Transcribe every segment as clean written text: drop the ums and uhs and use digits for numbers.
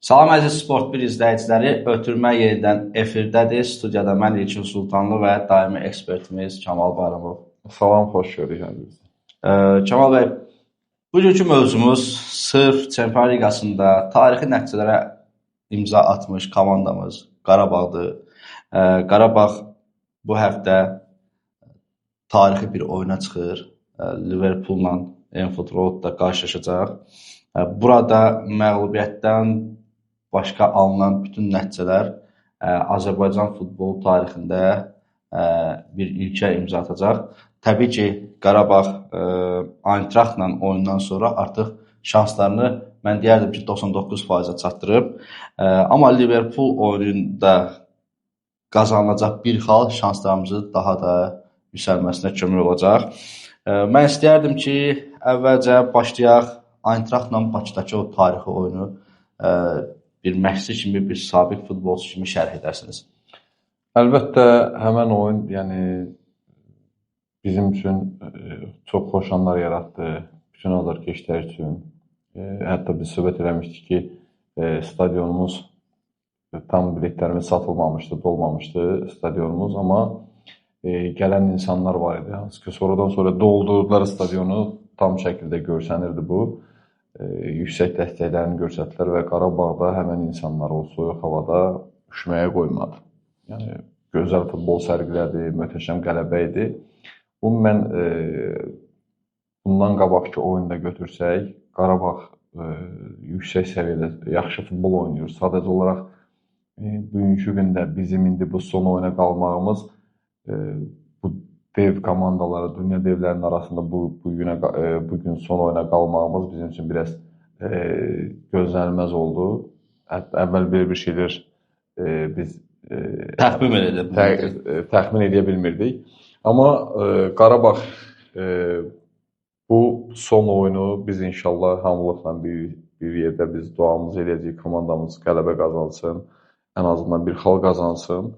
Salam əziz Sport 1 izləyiciləri, ötürmə yenidən efirdədir. Studiyada mən İlkin Sultanlı və daimi ekspertimiz Kamal Barımov. Salam, xoş gördük həminizi. Kamal bəy, bugünkü mövzumuz sırf Çempionlar Liqasında tarixi nəticələrə imza atmış komandamız Qarabağdır. Qarabağ bu həftə tarixi bir oyuna çıxır. Liverpool'la Anfield Road'da qarşılaşacaq. Burada məğlubiyyətdən başqa alınan bütün nəticələr Azərbaycan futbolu tarixində bir ilkə imza atacaq. Təbii ki, Qarabağ Eintrachtla oyundan sonra artıq şanslarını mən deyərdim ki 99%-ə çatdırıb. Amma Liverpool oyununda qazanılacaq bir xal şanslarımızı daha da yüksəlməsinə kömək olacaq. Mən istəyərdim ki, əvvəlcə başlayaq Eintrachtla Bakıdakı o tarixi oyunu bir məşqçi kimi, bir sabiq futbolçu kimi şərh edərsiniz. Əlbəttə, həmən oyun bizim üçün çox xoş anlar yaratdı. Bütün azarkeşlər üçün. Hətta biz söhbət eləmişdik ki, stadionumuz tam biletlərimiz satılmamışdı, dolmamışdı stadionumuz, amma gələn insanlar var idi. Hansı ki, sonradan sonra doldurdular stadionu, tam şəkildə görsənirdi bu. Yüksək dəstəklərini göstərdilər və Qarabağda həmən insanlar o soyuq havada üşüməyə qoymadı. Yəni, gözəl futbol sərgilədi, möhtəşəm qələbə idi. Bunu mən bundan qabaqki oyunda götürsək, Qarabağ yüksək səviyyədə yaxşı futbol oynayır. Sadəcə olaraq bugünkü gündə bizim indi bu son oyuna qalmağımız bu dev komandaları, dünya devlərinin arasında bugün son oyuna qalmağımız bizim üçün biraz gözlənilməz oldu. Əvvəl bir şeylər biz təxmin edə bilmirdik. Amma Qarabağ bu son oyunu biz inşallah hamılıqla bir yerdə biz duamızı eləyəcəyik, komandamız qələbə qazansın, ən azından bir xal qazansın.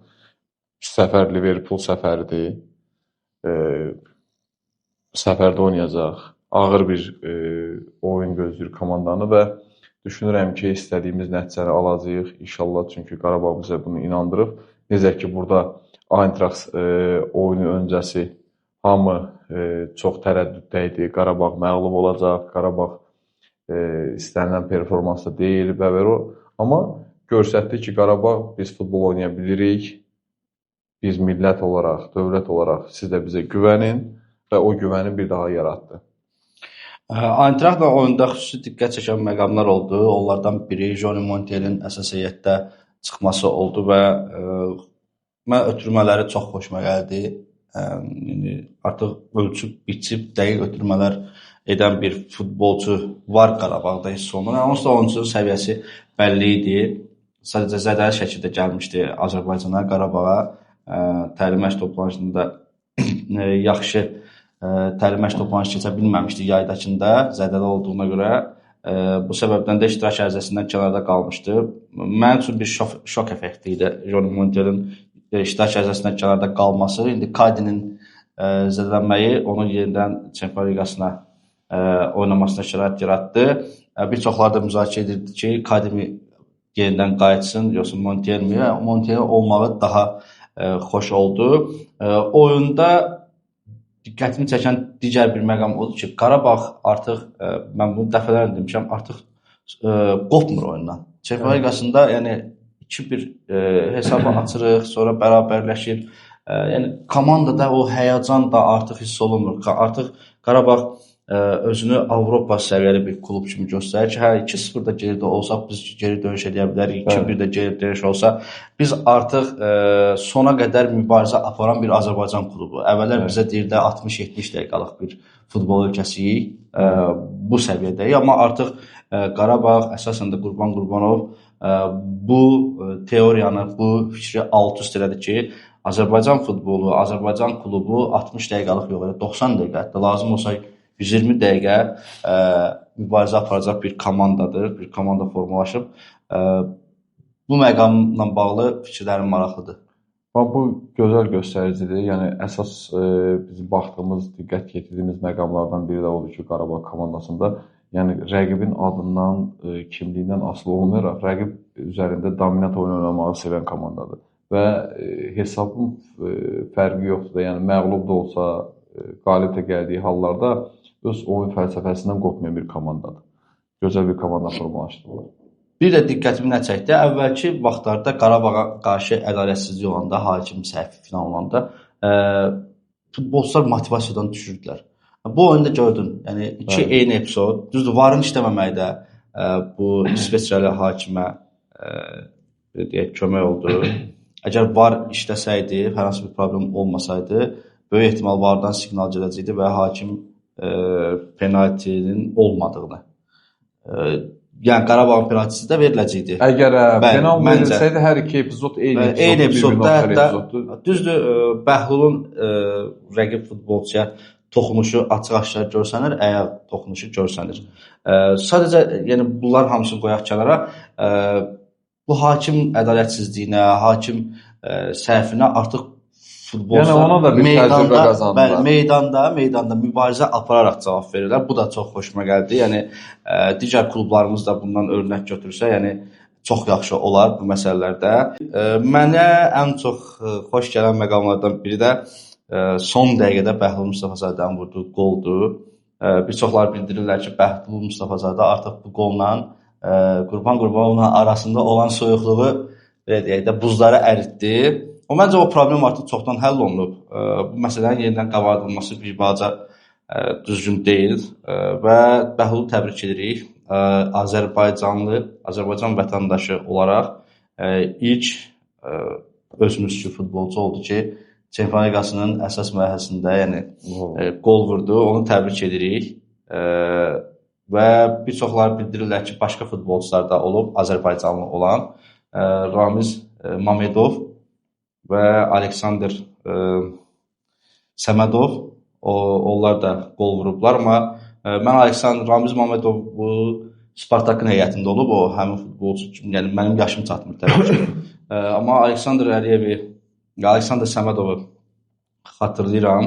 Səfər Liverpool səfəridir. Səfərdə oynayacaq. Ağır bir oyun gözləyir komandanı və düşünürəm ki, istədiyimiz nəticəni alacağıq inşallah, çünki Qarabağ bizə bunu inandırıb. Necə ki, burada Eintracht oyunu öncəsi hamı çox tərəddüddə idi. Qarabağ məğlub olacaq, Qarabağ istənilən performansda deyil və o. Amma göstərdi ki, Qarabağ biz futbol oynaya bilirik. Biz millət olaraq, dövlət olaraq siz də bizə güvənin və o güvəni bir daha yaratdı. Eintrachtla oyunda xüsusi diqqət çəkən məqamlar oldu. Onlardan biri Johnny Montiel'in əsas heyətdə çıxması oldu və mən ötürmələri çox xoşuma gəldi. Artıq ölçüb, biçib, dəqiq ötürmələr edən bir futbolcu var Qarabağda hiss olunur. Onsuz da oyuncunun səviyyəsi bəlli idi. Sadəcə zədəli şəkildə gəlmişdi Azərbaycana, Qarabağa. Təlim məşq toplanışında yaxşı təlim məşq toplanışı keçə bilməmişdi yaydakında zədəli olduğuna görə. Bu səbəbdən də iştirak ərizəsindən kənarda qalmışdı. Mənim üçün bir şok effekti idi Johnny Montiel'in iştirak ərizəsindən kənarda qalması. İndi Kadinin zədələnməyi onun yenidən Çempionlar Liqasına oynamasına şərait yaratdı. Bir çoxları da müzakirə edirdi ki, Kadimi yenidən qayıtsın, yoxsa Montiel mi? Montiel olmağı daha xoş oldu. Oyunda diqqətimi çəkən digər bir məqam odur ki, Qarabağ artıq, mən bunu dəfələrlə demişəm, artıq qopmur oyundan. Çempionlar Liqasında 2-1 hesabı açırıq, sonra bərabərləşir. Yəni komandada o həyəcan da artıq hiss olunmur. Artıq Qarabağ özünü Avropa səviyyəli bir klub kimi göstərir ki, 2-0-da geridə olsaq biz geri dönüş edə bilərik, 2-1-də geri dönüş olsa biz artıq sona qədər mübarizə aparan bir Azərbaycan klubu. Əvvəllər bizə deyirdi 60-70 dəqiqəlıq bir futbol ölkəsiyik, bu səviyyədəyik, amma artıq Qarabağ, əsasən də Qurban Qurbanov bu teoriyanı, bu fikri alt-üst elədi ki, Azərbaycan futbolu, Azərbaycan klubu 60 dəqiqəlıq yox, 90 dəqiqə, hətta lazım olsa 120 dəqiqə mübarizə aparacaq bir komandadır, bir komanda formalaşıb. Bu məqamla bağlı fikirlərim maraqlıdır. Bu gözəl göstəricidir. Yəni, əsas biz baxdığımız, diqqət yetirdiyimiz məqamlardan biri də odur ki, Qarabağ komandasında Yəni rəqibin adından, kimliyindən asılı olmayaraq rəqib üzərində dominant oyun oynamağı sevən komandadır və hesabın fərqi yoxdur. Yəni məğlub da olsa, qalib də gəldiyi hallarda öz oyun fəlsəfəsindən qopmayan bir komandadır. Gözəl bir komanda formalaşdırırlar. Bir də diqqətimi nə çəkdi? Əvvəlki vaxtlarda Qarabağa qarşı ədalətsizlik olanda, hakim səhvi falan olanda futbolçular motivasiyadan düşürdülər. Bu oyunda gördün. Yəni iki eyni epizod. Düzdür, VAR-ın işləməməyi də bu İsveçrəli hakimə deyək kömək oldu. Əgər VAR işləsəydi, hər hansı bir problem olmasaydı, böyük ehtimal VAR-dan siqnal gələcəkdi və hakim penaltinin olmadığını. Yəni Qarabağın penaltisi də veriləcəkdi. Əgər penal verilsəydi, hər iki epizod eyni epizodda hətta düzdür, Bəhlulun rəqib futbolçuya toxunuşu açıq-aşkar görsənir, ayaq toxunuşu görsənir. Sadəcə yəni bunlar hamısını qoyaq kənara. Bu hakim ədalətsizliyinə, hakim səhvinə artıq futbolçular ona da bir təcrübə qazandılar. Meydanda mübarizə apararaq cavab verirlər. Bu da çox xoşuma gəldi. Yəni digər klublarımız da bundan örnək götürsə, yəni çox yaxşı olar bu məsələlərdə. Mənə ən çox xoş gələn məqamlardan biri də son dəqiqədə Bəhlul Mustafazadənin vurduğu qoldur. Bir çoxlar bildirirlər ki, Bəhlul Mustafazadə artıq bu qolla Qurban Qurbanovla arasında olan soyuqluğu belə deyək də buzları əritdi. Məncə o problem artıq çoxdan həll olunub. Bu məsələnin yenidən qabardılması bir balaca düzgün deyil və Bəhlulu təbrik edirik. Azərbaycan vətəndaşı olaraq ilk özümüzcü futbolçu oldu ki, Çempionlar Liqasının əsas mərhələsində, yəni qol vurdu. Onu təbrik edirik. Və bir çoxlar bildirirlər ki, başqa futbolçular da olub, Azərbaycanlı olan Ramiz Mamedov və Aleksandr Səmədov, onlar da qol vurublar. Amma mən Ramiz Mamedovu Spartakın heyətində olub, o həmin futbolçu kimi, yəni mənim yaşım çatmır təbii ki. Amma Aleksandr Səmədovu xatırlayıram.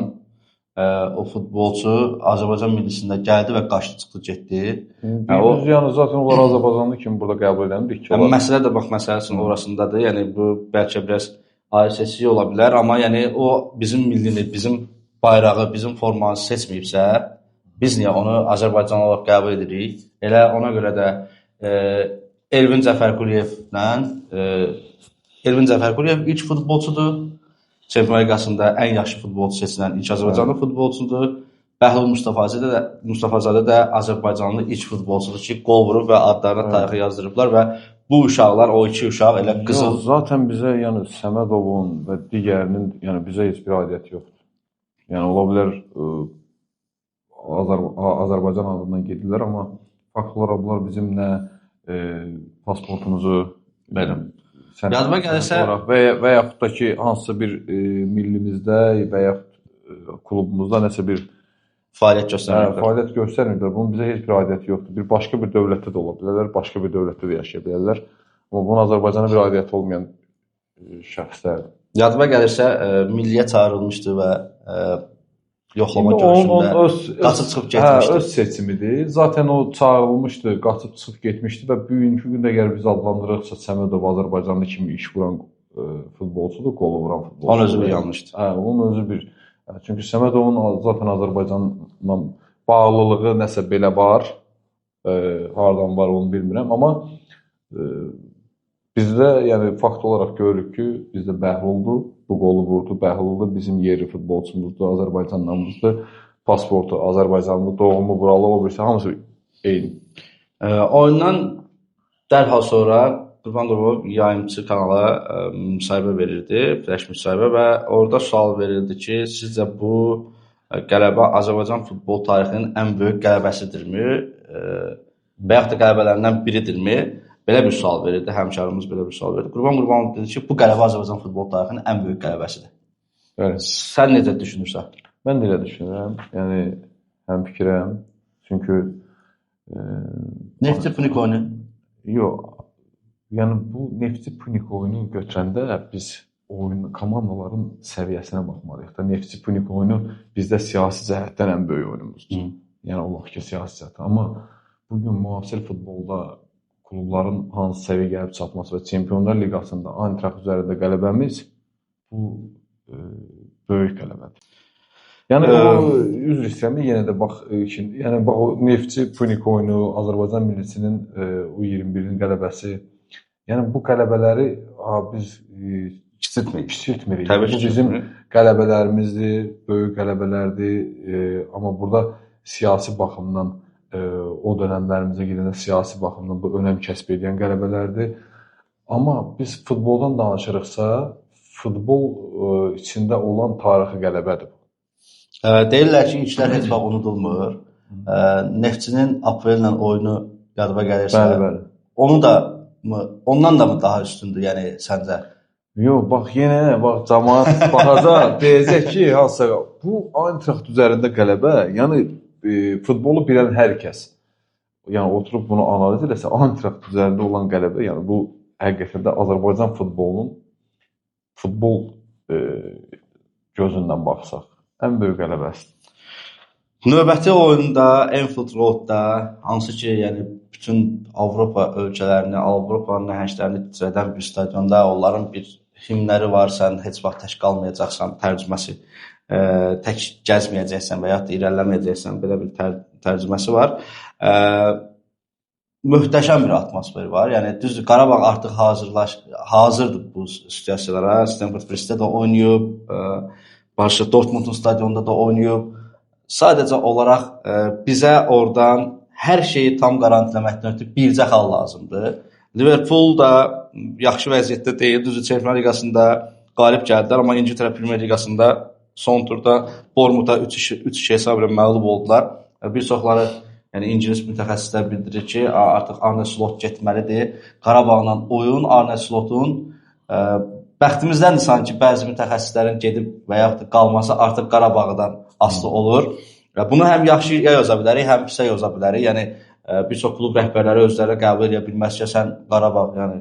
O futbolçu Azərbaycan millisində gəldi və qaçdı, çıxdı, getdi. Yəni zaten onlar Azərbaycanlı kimi burada qəbul edilmiş ki, məsələ də bax məsələsinin orasındadır. Yəni bu bəlkə biraz ayrı-seçici ola bilər, amma yəni o bizim millini, bizim bayrağı, bizim formanı seçməyibsə, biz niyə onu Azərbaycan olaraq qəbul edirik? Elə ona görə də Elvin Cəfərquliyev ilk futbolçudur. Çempionlar Liqasında ən yaxşı futbolçu seçilən ilk Azərbaycanlı futbolçudur. Bəhlul Mustafazadə də Azərbaycanlı ilk futbolçudur ki, qol vurub və adlarına tarixi yazdırıblar və bu uşaqlar, o iki uşaq elə qızıl. Zaten bizə yəni Səmədovun və digərinin yəni bizə heç bir aidiyyəti yoxdur. Yəni ola bilər Azərbaycan adından gedirlər, amma fakt olaraq bunlar bizim nə pasportumuzu yadıma gəlirsə və yaxud da ki, hansısa bir millimizdə və yaxud klubumuzda nəsə bir fəaliyyət göstərmirlər. Bunun bizə heç bir aidiyyəti yoxdur. Bir başqa bir dövlətdə də ola bilərlər, başqa bir dövlətdə də yaşaya bilərlər. Amma bunun Azərbaycana bir aidiyyəti olmayan şəxslərdir. Yadıma gəlirsə, milliyə çağırılmışdı və yoxlama görüşündə qaçıb çıxıb getmişdi. Öz seçimidir. Zaten o çağırılmışdı, qaçıb çıxıb getmişdi və bugünkü gündə əgər biz adlandırırıqsa Səmədov Azərbaycanlı kimi iş vuran futbolçudur, qol vuran futbolçudur. Onun özü bir yanlışdır. Onun özü bir. Çünki Səmədovun zaten Azərbaycanla bağlılığı nəsə belə var. Hardan var onu bilmirəm, amma bizdə yəni fakt olaraq görürük ki, bizdə Bəhluldur, bu qolu vurdu. Bəhluldur, bizim yerli futbolçumuzdur, Azərbaycanlıdır, pasportu Azərbaycanlı, doğumu buralı, o birisi hamısı eyni. Oyundan dərhal sonra Qurban Qurbanov yayımçı kanala müsahibə verirdi, flash müsahibə və orada sual verildi ki, sizcə bu qələbə Azərbaycan futbol tarixinin ən böyük qələbəsidirmi və yaxud da qələbələrindən biridirmi? Belə bir sual verirdi, həmkarımız belə bir sual verirdi. Qurban Qurbanov dedi ki, bu qələbə Azərbaycan futbol tarixinin ən böyük qələbəsidir. Bəli. Sən necə düşünürsən? Mən də elə düşünürəm. Yəni həmfikirəm. Çünki Neftçi Punik oyunu? Yox. Yəni bu Neftçi Punik oyunu götürəndə biz komandaların səviyyəsinə baxmalıyıq da. Neftçi Punik oyunu bizdə siyasi cəhətdən ən böyük oyunumuzdur. Yəni Allah ki, siyasi cəhətdən. Amma bu gün müasir futbolda klubların hansı səviyyəyə gəlib çatması və Çempionlar Liqasında Eintracht üzərində qələbəmiz bu böyük qələbədir. Yəni o üzr istəyirəm, yenə də bax yəni bax o Neftçi Punik oyunu, Azərbaycan millisinin U21-in qələbəsi. Yəni bu qələbələri biz kiçiltmirik. Təbii ki, bizim qələbələrimizdir, böyük qələbələrdir. Amma burada siyasi baxımdan o dönəmlərimizə gedəndə siyasi baxımdan bu önəm kəsb edən qələbələrdir. Amma biz futboldan danışırıqsa, futbol içində olan tarixi qələbədir. Deyirlər ki, işlər heç vaxt unudulmur. Neftçinin aprellə oyunu yadıma gəlirsə, ondan da mı daha üstündür, yəni səncə? Yox, bax yenə cəmaət baxacaq, deyəcək ki, hansısa bu Eintracht üzərində qələbə, yəni futbolu bilən hər kəs, yəni oturub bunu analiz eləsə, Eintracht üzərində olan qələbə, yəni bu həqiqətən də Azərbaycan futbolunun futbol gözündən baxsaq, ən böyük qələbəsidir. Növbəti oyunda Anfield Roadda, hansı ki, yəni bütün Avropa ölkələrini, Avropanın nəhənglərini titrədən bir stadionda onların bir himləri var, sən heç vaxt tək qalmayacaqsan, tərcüməsi, tək gəzməyəcəksən və ya da irəliləməyəcəksən, belə bir tərcüməsi var. Möhtəşəm bir atmosfer var. Yəni düzdür, Qarabağ artıq hazırdır bu situasiyalara. Stamford Bridge-də də oynayıb, Borussia Dortmundun stadionunda da oynayıb. Sadəcə olaraq bizə oradan hər şeyi tam qarantiləməkdən ötürü bircə xal lazımdır. Liverpool da yaxşı vəziyyətdə deyil. Düzdür, Çempionlar Liqasında qalib gəldilər, amma İngiltərə Premyer Liqasında son turda Bournemouth-a 3-2 hesab ilə məğlub oldular. Bir çoxları, yəni ingilis mütəxəssislər bildirir ki, artıq Arne Slot getməlidir. Qarabağla oyun Arne Slotun bəxtimizdəndir sanki bəzi mütəxəssislərin gedib və yaxud da qalması artıq Qarabağdan asılı olur. Bunu həm yaxşı yoza bilərik, həm pisə yoza bilərik. Yəni bir çox klub rəhbərləri özləri qəbul edə bilməz ki, sən Qarabağ, yəni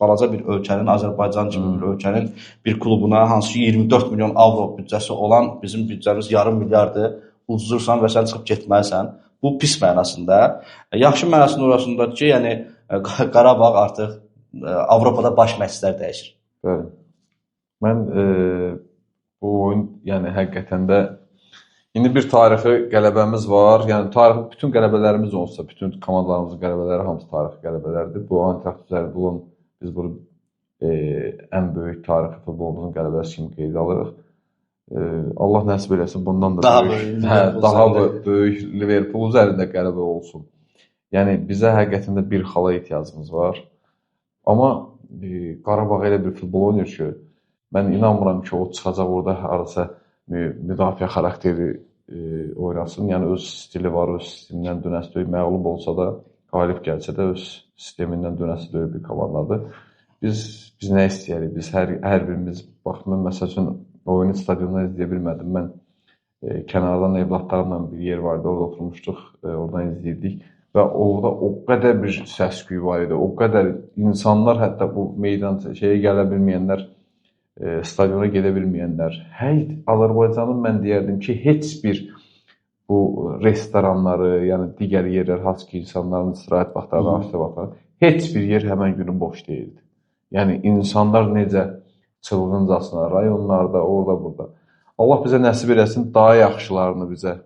balaca bir ölkənin, Azərbaycan kimi bir ölkənin bir klubuna hansı ki 24 milyon avro büdcəsi olan bizim büdcəmiz yarım milyardır, ucuzursan və sən çıxıb getməlisən. Bu pis mənasında. Yaxşı mənasında orasındadır ki, yəni Qarabağ artıq Avropada baş məşqçilər dəyişir. Bəli. Mən bu oyun, yəni həqiqətən də indi bir tarixi qələbəmiz var. Yəni tarixi bütün qələbələrimiz olsa, bütün komandalarımızın qələbələri hamısı tarixi qələbələrdir. Bu Eintracht üzərində olan biz bunu ən böyük tarixi futbolumuzun qələbəsi kimi qeydə alırıq. Allah nəsib eləsin bundan da daha böyük Liverpool üzərində qələbə olsun. Yəni bizə həqiqətən də bir xala ehtiyacımız var. Amma Qarabağ elə bir futbol oynayır ki, mən inanmıram ki, o çıxacaq orada harasa müdafiə xarakteri oynasın. Yəni öz stili var, öz sistemindən dönəsi döyüb məğlub olsa da, qalib gəlsə də öz sistemindən dönəsi döyüb bir komandadır. Biz nə istəyirik? Biz hər birimiz, bax, mən məsəl üçün oyunu stadiondan izləyə bilmədim. Mən kənardan evlatlarımla bir yer vardı, orada oturmuşduq, oradan izləyirdik. Və orada o qədər bir səs-küy var idi, o qədər insanlar, hətta bu meydan şeyə gələ bilməyənlər, stadiona gedə bilməyənlər. Azərbaycanın mən deyərdim ki, heç bir bu restoranları, yəni digər yerlər, hansı ki, insanların istirahət vaxtları, açıq vaxtları, heç bir yer həmən günü boş deyildi. Yəni, insanlar necə çılğıncasına, rayonlarda, orada, burada. Allah bizə nəsib eləsin, daha yaxşılarını bizə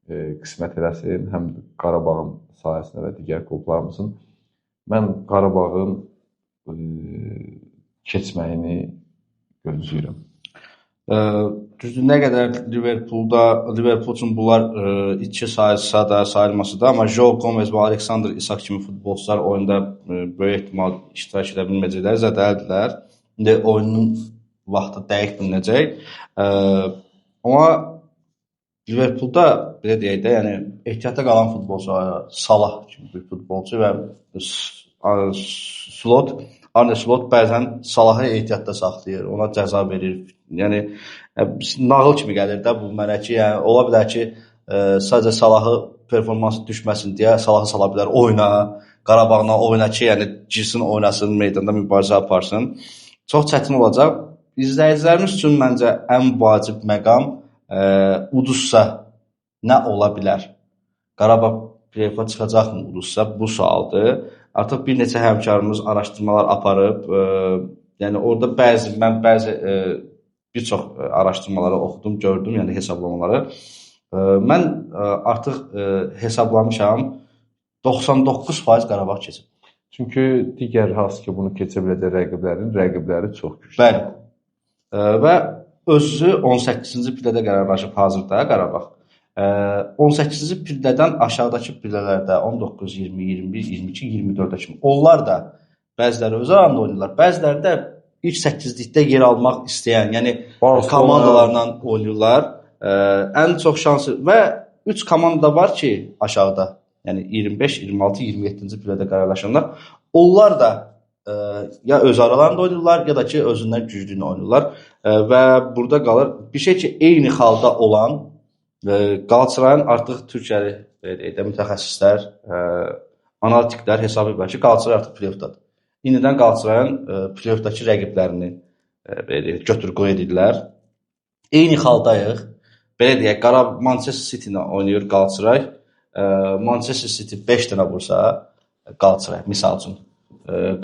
qismət eləsin, həm Qarabağın sayəsində və digər klublarımızın. Mən Qarabağın keçməyini gözləyirəm. Düzdür, nə qədər Liverpool üçün bunlar iki sayılsa da, sayılması da, amma Joe Gomez və Alexander Isak kimi futbolçular oyunda böyük ehtimal iştirak edə bilməyəcəklər, zədələdilər. İndi oyunun vaxtı dəqiq bilinəcək. Amma Liverpoolda, belə deyək də, yəni ehtiyatda qalan futbolçu, Salah kimi bir futbolçu və Arne Slot bəzən Salahı ehtiyatda saxlayır, ona cəza verir. Yəni, nağıl kimi gəlir də bu mənə ki, yəni, ola bilər ki, sadəcə Salahı performansı düşməsin deyə Salahı sala bilər oyuna, Qarabağla oyuna ki, yəni girsin, oynasın, meydanda mübarizə aparsın. Çox çətin olacaq. İzləyicilərimiz üçün məncə ən vacib məqam uduzsa nə ola bilər? Qarabağ play-offa çıxacaqmı uduzsa bu sualdır. Artıq bir neçə həmkarımız araşdırmalar aparıb, yəni orada mən bəzi bir çox araşdırmaları oxudum, gördüm, yəni hesablamaları. Mən artıq hesablamışam 99% Qarabağ keçib. Çünki digər hansı ki bunu keçə biləcək rəqibləri çox güclü. Bəli. Və özü 18-ci pillədə qərarlaşıb hazırda Qarabağ. 18-ci pillədən aşağıdakı pillələrdə 19, 20, 21, 22, 24-ə kimi. Onlar da bəziləri öz arasında oynayırlar, bəziləri də ilk 8-likdə yer almaq istəyən, yəni komandalarla oynayırlar. Ən çox şansı və 3 komanda var ki, aşağıda, yəni 25, 26, 27-ci pillədə qərarlaşanlar. Onlar da ya öz aralarında oynayırlar, ya da ki özündən güclüyünü oynayırlar və burada qalır. Bir şey ki, eyni xalda olan Qalatasarayın artıq Türkiyəli mütəxəssislər, analitiklər hesab edirlər ki, Qalatasaray artıq play-offdadır. İndidən Qalatasarayın play-offdakı rəqiblərini götür-qoy edirlər. Eyni xaldayıq. Belə deyək, Manchester City ilə oynayır Qalatasaray. Manchester City 5 dənə vursa Qalatasaray, misal üçün.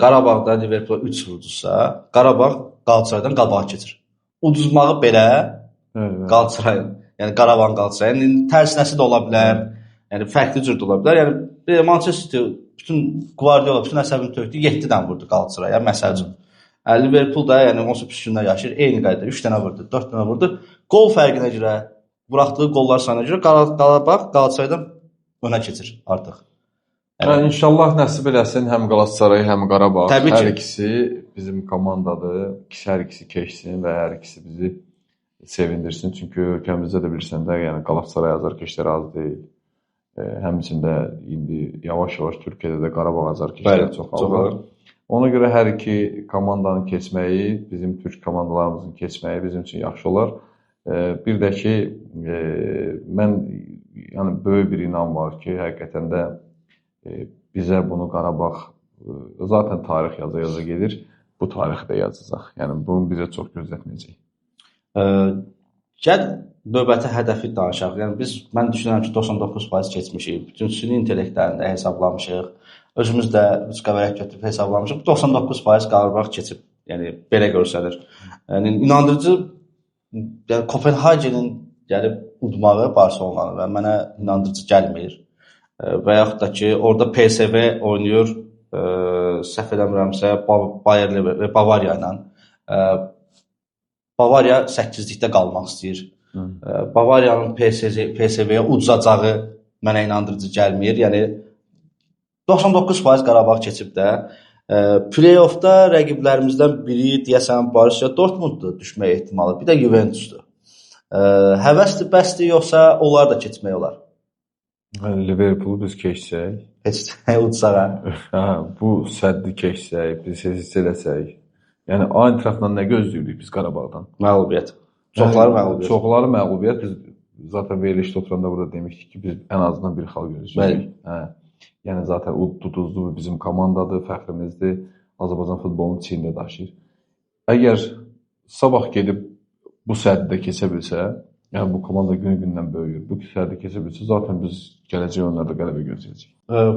Qarabağda Liverpool 3 vurdursa, Qarabağ Qalatasaraydan qabağa keçir. Uduzmağı belə Qalatasarayın, yəni Qarabağın Qalatasarayın tərsinəsi də ola bilər. Yəni fərqli cür də ola bilər. Yəni Manchester City bütün Guardiola bütün əsəbini tökdü, 7 dənə vurdu Qalatasaraya məsəl üçün. Liverpool da yəni onsuz pis günlər yaşayır, eyni qaydada 3 dənə vurdu, 4 dənə vurdu. Qol fərqinə görə, buraxdığı qollar sayına görə Qarabağ Qalatasaraydan önə keçir artıq. Yəni inşallah nəsib eləsin həm Qalatasaray, həm Qarabağ. Hər ikisi bizim komandadır. Hər ikisi keçsin və hər ikisi bizi sevindirsin. Çünki ölkəmizdə də bilirsən də, yəni Qalatasaray azarkeşləri az deyil. Həmçində indi yavaş-yavaş Türkiyədə də Qarabağ azarkeşləri çoxalır. Ona görə hər iki komandanın keçməyi, bizim türk komandalarımızın keçməyi bizim üçün yaxşı olar. Bir də ki, mən yəni böyük bir inam var ki, həqiqətən də bizə bunu Qarabağ zaten tarix yaza gedir. Bu tarixi də yazacaq. Yəni bunu bizə çox gözlətməyəcək. Gəl növbəti hədəfi danışaq. Yəni mən düşünürəm ki, 99% keçmişik. Bütün süni intellektlərini də hesablamışıq. Özümüz də qəvərək götürüb hesablamışıq. 99% Qarabağ keçib. Yəni belə görsəlir. Yəni inandırıcı, yəni Kopenhagenin gəlib udmağı Barselonanı və mənə inandırıcı gəlmir. Və yaxud da ki, orada PSV oynayır, səhv eləmirəmsə, Bavariya ilə. Bavariya 8-likdə qalmaq istəyir. Bavariyanın PSV-yə uduzacağı mənə inandırıcı gəlmir. Yəni 99% Qarabağ keçib də. Play-offda rəqiblərimizdən biri deyəsən Borussia Dortmunddur düşmək ehtimalı. Bir də Juventusdur. Həvəsdir, bəsdir, yoxsa onlar da keçmək olar? Liverpoolu biz keçsək, udsaq. Bu səddi keçsək, biz heç eləsək. Yəni Eintrachtla nə gözləyirik biz Qarabağdan? Məğlubiyyət. Çoxları məğlubiyyət. Biz zaten verilişdə oturanda burada demişdik ki, biz ən azından bir xal gözləyirik. Yəni zaten uduzlu bizim komandadır, fəxrimizdir. Azərbaycan futbolunun çiyində daşıyır. Əgər sabah gedib bu səddə keçə bilsə, yəni bu komanda günü-gündən böyüyür. Bu səddə keçə bilsə, zaten biz gələcək oyunlarda qələbə gözləyəcəyik.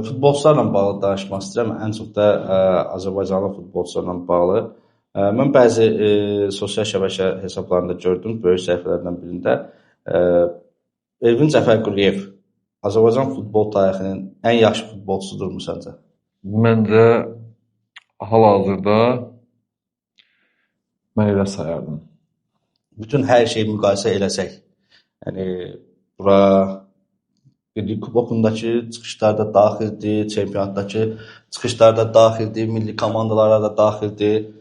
Futbolçularla bağlı danışmaq istəyirəm. Ən çox da Azərbaycanlı futbolçularla bağlı. Mən bəzi sosial şəbəkə hesablarında gördüm, böyük səhifələrdən birində. Elvin Cəfərquliyev Azərbaycan futbol tarixinin ən yaxşı futbolçusudurmu səncə? Məncə hal-hazırda mən elə sayardım. Bütün hər şeyi müqayisə eləsək, yəni bura Birlik Kubokundakı çıxışlarda daxildir, çempionatdakı çıxışlarda daxildir, milli komandalara da daxildir.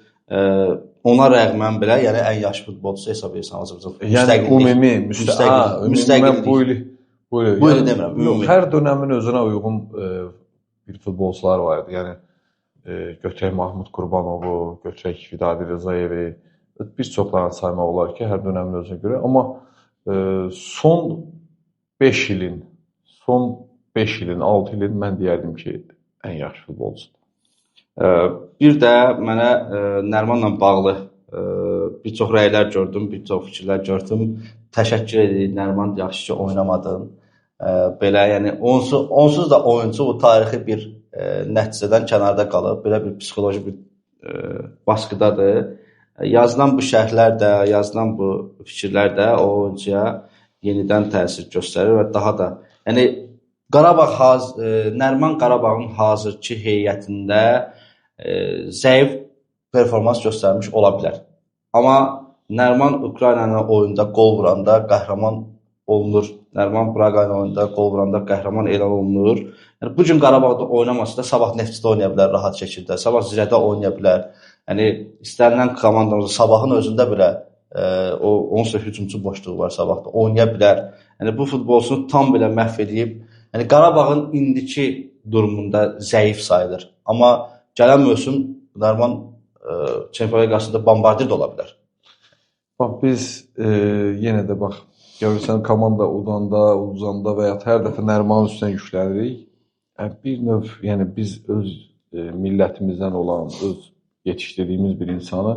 Ona rəğmən belə, yəni ən yaxşı futbolçusu hesab edirsən Azərbaycan. Yəni ümumi müstəqillik. Bu il demirəm, ümumi. Hər dönəmin özünə uyğun bir futbolçular var idi. Yəni götürək Mahmud Qurbanovu, götürək Vidadi Rzayevi, bir çoxlarını saymaq olar ki, hər dönəmin özünə görə. Amma son 5 ilin, 6 ilin mən deyərdim ki, ən yaxşı futbolçudur. Bir də mənə Nərimanla bağlı bir çox rəylər gördüm, bir çox fikirlər gördüm. Təşəkkür edirəm, Nəriman, yaxşı ki, oynamadın. Belə, yəni onsuz da oyunçu o tarixi bir nəticədən kənarda qalıb, belə bir psixoloji bir baskıdadır. Yazılan bu şərhlər də, yazılan bu fikirlər də o oyuncuya yenidən təsir göstərir və daha da, yəni Nəriman Qarabağın hazırki heyətində zəif performans göstərmiş ola bilər. Amma Nəriman Ukraynanın oyunda qol vuranda qəhrəman olunur. Nəriman Braqanın oyunda qol vuranda qəhrəman elan olunur. Yəni bu gün Qarabağda oynamasa da sabah Neftçidə oynaya bilər rahat şəkildə. Sabah Zirədə oynaya bilər. Yəni istənilən komandamızda Sabahın özündə belə o onsuz hücumçu boşluğu var Sabahda. Oynaya bilər. Yəni bu futbolçunu tam belə məhv edib. Yəni Qarabağın indiki durumunda zəif sayılır. Amma gələn mövsüm Nəriman Çempionlar Liqasında bombardir də ola bilər. Bax biz yenə də bax görürsən komanda udanda və ya hər dəfə Nərimanın üstünə yüklənirik. Bir növ, yəni biz öz millətimizdən olan, öz yetişdirdiyimiz bir insanı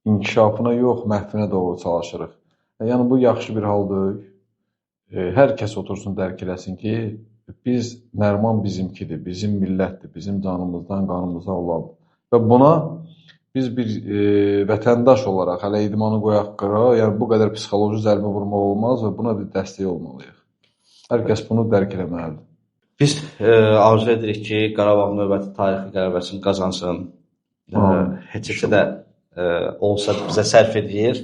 inkişafına yox, məhvinə doğru çalışırıq. Yəni bu yaxşı bir haldır. Hər kəs otursun dərk eləsin ki, biz Nəriman bizimkidir, bizim millətdir, bizim canımızdan, qanımızdan olandır. Və buna biz bir vətəndaş olaraq hələ idmanı qoyaq qırağa, yəni bu qədər psixoloji zərbə vurmaq olmaz və buna bir dəstək olmalıyıq. Hər kəs bunu dərk eləməlidir. Biz arzu edirik ki, Qarabağ növbəti tarixi qələbəsini qazansın. Heç də olsa bizə sərf edir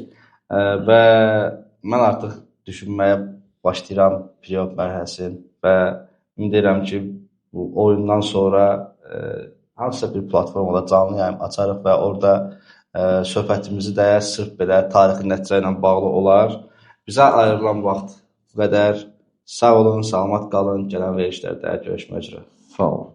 və mən artıq düşünməyə başlayıram playoff mərhələsini və ümid edirəm ki, bu oyundan sonra hansısa bir platformada canlı yayım açarıq və orada söhbətimizi də sırf belə tarixi nəticə ilə bağlı olar. Bizə ayrılan vaxt bu qədər. Sağ olun, salamat qalın. Gələn verilişlərdə görüşmək üzrə. Sağ olun.